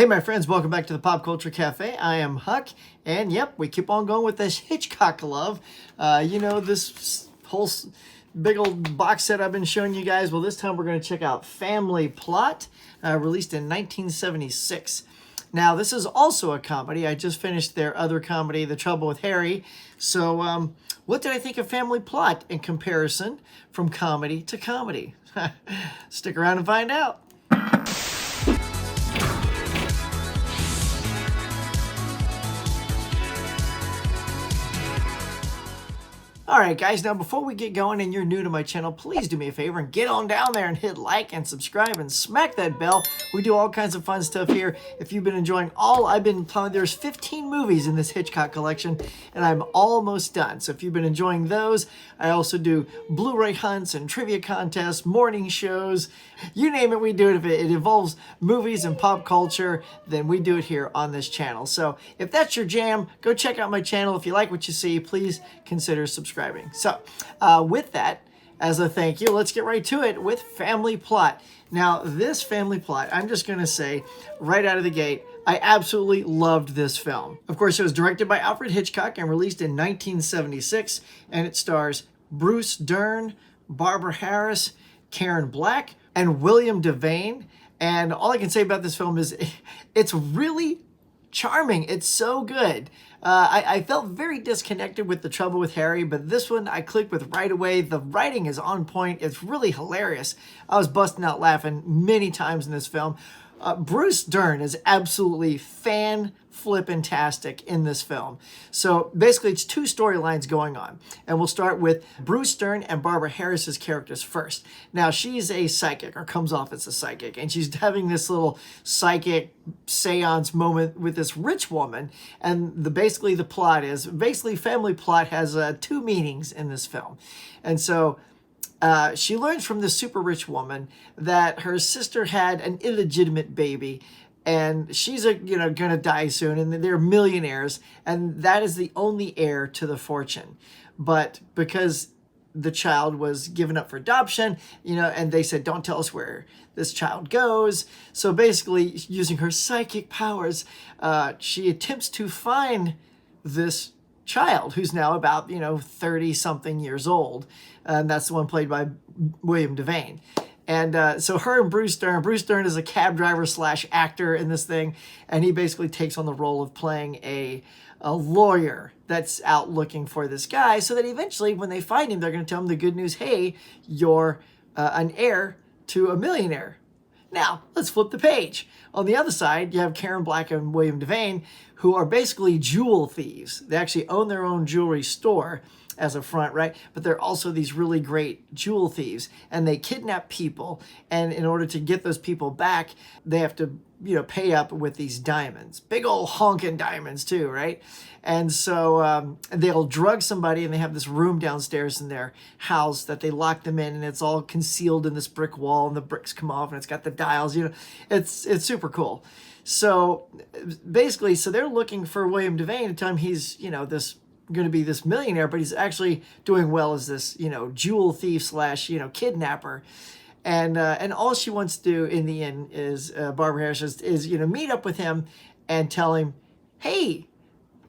Hey my friends, welcome back to the Pop Culture Cafe. I am Huck, and yep, we keep on going with this Hitchcock love. This whole big old box set I've been showing you guys. Well, this time we're going to check out Family Plot, released in 1976. Now, this is also a comedy. I just finished their other comedy, The Trouble with Harry. So, what did I think of Family Plot in comparison from comedy to comedy? Stick around and find out. Alright guys, now before we get going and you're new to my channel, please do me a favor and get on down there and hit like and subscribe and smack that bell. We do all kinds of fun stuff here. If you've been enjoying there's 15 movies in this Hitchcock collection and I'm almost done. So if you've been enjoying those, I also do Blu-ray hunts and trivia contests, morning shows, you name it, we do it. If it involves movies and pop culture, then we do it here on this channel. So if that's your jam, go check out my channel. If you like what you see, please consider subscribing. So with that, as a thank you, let's get right to it with Family Plot. Now, this Family Plot, I'm just going to say right out of the gate, I absolutely loved this film. Of course, it was directed by Alfred Hitchcock and released in 1976, and it stars Bruce Dern, Barbara Harris, Karen Black, and William Devane. And all I can say about this film is it's really charming. It's so good. I felt very disconnected with The Trouble with Harry, but this one I clicked with right away. The writing is on point. It's really hilarious. I was busting out laughing many times in this film. Bruce Dern is absolutely fan-flippin-tastic in this film. So basically it's two storylines going on. And we'll start with Bruce Dern and Barbara Harris's characters first. Now she's a psychic, or comes off as a psychic, and she's having this little psychic seance moment with this rich woman. And basically the plot is, Family Plot has two meanings in this film. And so she learns from this super rich woman that her sister had an illegitimate baby, and she's gonna die soon, and they're millionaires, and that is the only heir to the fortune. But because the child was given up for adoption, and they said, don't tell us where this child goes. So basically, using her psychic powers, she attempts to find this child who's now about 30 something years old, and that's the one played by William Devane. And so her and Bruce Dern is a cab driver / actor in this thing, and he basically takes on the role of playing a lawyer that's out looking for this guy, so that eventually when they find him, they're going to tell him the good news: hey, you're an heir to a millionaire. Now, let's flip the page. On the other side, you have Karen Black and William Devane, who are basically jewel thieves. They actually own their own jewelry store as a front, right? But they're also these really great jewel thieves, and they kidnap people, and in order to get those people back, they have to, pay up with these diamonds. Big old honking diamonds too, right? And so they'll drug somebody, and they have this room downstairs in their house that they lock them in, and it's all concealed in this brick wall, and the bricks come off, and it's got the dials, it's super cool. So basically, they're looking for William Devane to tell him he's, going to be this millionaire, but he's actually doing well as this, jewel thief / kidnapper. And all she wants to do in the end is, Barbara Harris is meet up with him and tell him, hey,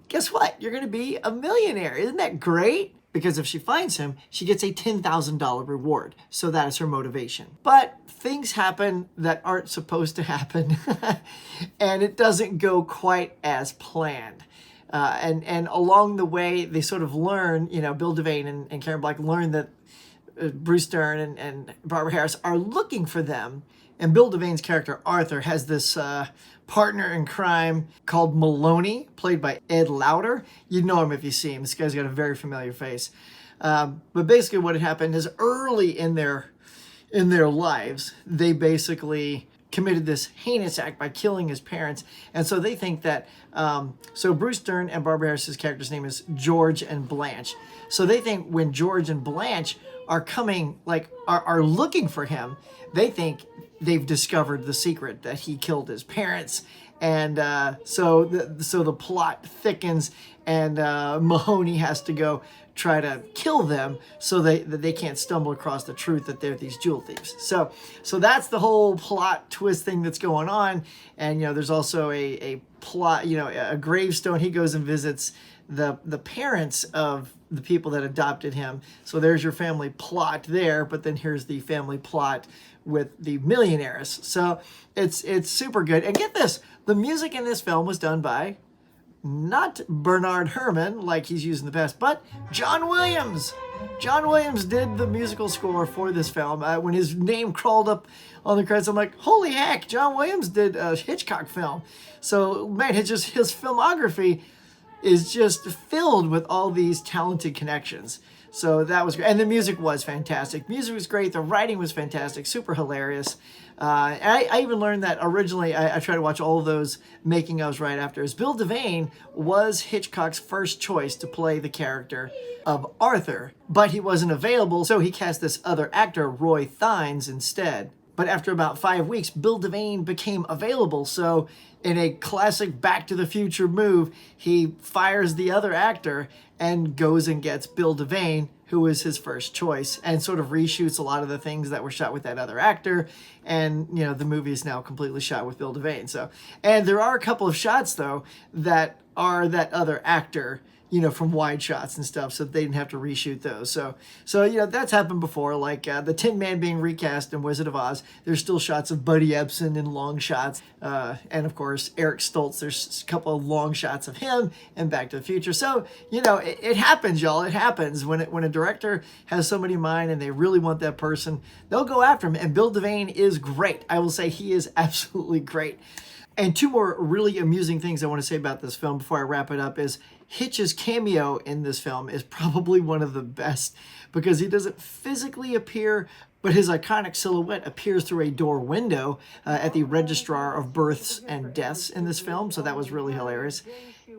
guess what? You're going to be a millionaire. Isn't that great? Because if she finds him, she gets a $10,000 reward. So that is her motivation. But things happen that aren't supposed to happen. And it doesn't go quite as planned. And along the way, they sort of learn, Bill Devane and Karen Black learn that Bruce Dern and Barbara Harris are looking for them. And Bill Devane's character, Arthur, has this partner in crime called Maloney, played by Ed Lauter. You'd know him if you see him. This guy's got a very familiar face. But basically what had happened is early in their lives, they basically committed this heinous act by killing his parents. And so they think that, so Bruce Dern and Barbara Harris's character's name is George and Blanche. So they think when George and Blanche are coming, are looking for him, they think they've discovered the secret that he killed his parents. And so the plot thickens, and Mahoney has to go try to kill them so that they can't stumble across the truth that they're these jewel thieves. So that's the whole plot twist thing that's going on. And, you know, there's also a plot, you know, a gravestone. He goes and visits the parents of the people that adopted him. So there's your family plot there, but then here's the family plot with the millionaires. So it's super good. And get this, the music in this film was done by not Bernard Herrmann, like he's used in the past, but John Williams. John Williams did the musical score for this film. When his name crawled up on the credits, I'm like, holy heck, John Williams did a Hitchcock film. So, man, his filmography is just filled with all these talented connections. So that was great. And the music was fantastic. Music was great. The writing was fantastic. Super hilarious. I even learned that originally, I tried to watch all of those making ofs right after. As Bill Devane was Hitchcock's first choice to play the character of Arthur, but he wasn't available, so he cast this other actor, Roy Thynes, instead. But after about 5 weeks, Bill Devane became available, so in a classic Back to the Future move, he fires the other actor and goes and gets Bill Devane, who was his first choice, and sort of reshoots a lot of the things that were shot with that other actor. And, you know, the movie is now completely shot with Bill Devane. So, and there are a couple of shots, though, that are that other actor, you know, from wide shots and stuff, so they didn't have to reshoot those. So you know, that's happened before, like the Tin Man being recast in Wizard of Oz. There's still shots of Buddy Ebsen in long shots. And of course, Eric Stoltz, there's a couple of long shots of him in Back to the Future. So, you know, it happens, y'all. It happens. When a director has somebody in mind and they really want that person, they'll go after him. And Bill Devane is great. I will say he is absolutely great. And two more really amusing things I want to say about this film before I wrap it up is Hitch's cameo in this film is probably one of the best because he doesn't physically appear, but his iconic silhouette appears through a door window at the Registrar of Births and Deaths in this film, so that was really hilarious.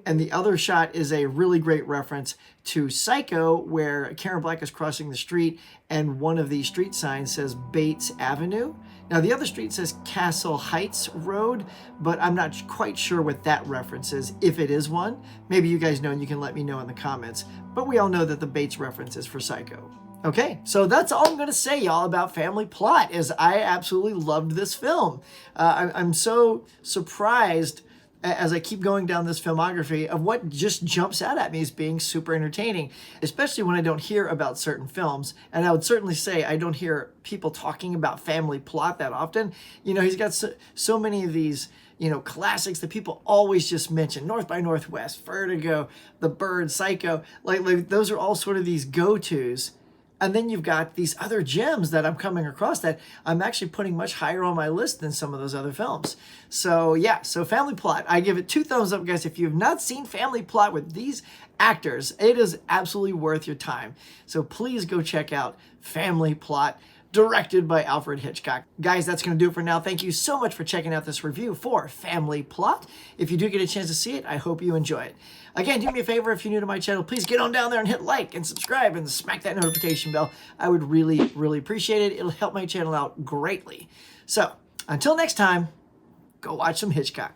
And the other shot is a really great reference to Psycho, where Karen Black is crossing the street and one of the street signs says Bates Avenue. Now, the other street says Castle Heights Road, but I'm not quite sure what that reference is, if it is one. Maybe you guys know and you can let me know in the comments. But we all know that the Bates reference is for Psycho. Okay, so that's all I'm going to say, y'all, about Family Plot, is I absolutely loved this film. I'm so surprised as I keep going down this filmography of what just jumps out at me as being super entertaining, especially when I don't hear about certain films. And I would certainly say I don't hear people talking about Family Plot that often. You know, he's got so many of these, you know, classics that people always just mention. North by Northwest, Vertigo, The Bird, Psycho. Like those are all sort of these go-tos. And then you've got these other gems that I'm coming across that I'm actually putting much higher on my list than some of those other films. So yeah, so Family Plot, I give it 2 thumbs up, guys. If you've not seen Family Plot with these actors, it is absolutely worth your time. So please go check out Family Plot, directed by Alfred Hitchcock. Guys, that's going to do it for now. Thank you so much for checking out this review for Family Plot. If you do get a chance to see it, I hope you enjoy it. Again, do me a favor, if you're new to my channel, please get on down there and hit like and subscribe and smack that notification bell. I would really, really appreciate it. It'll help my channel out greatly. So, until next time, go watch some Hitchcock.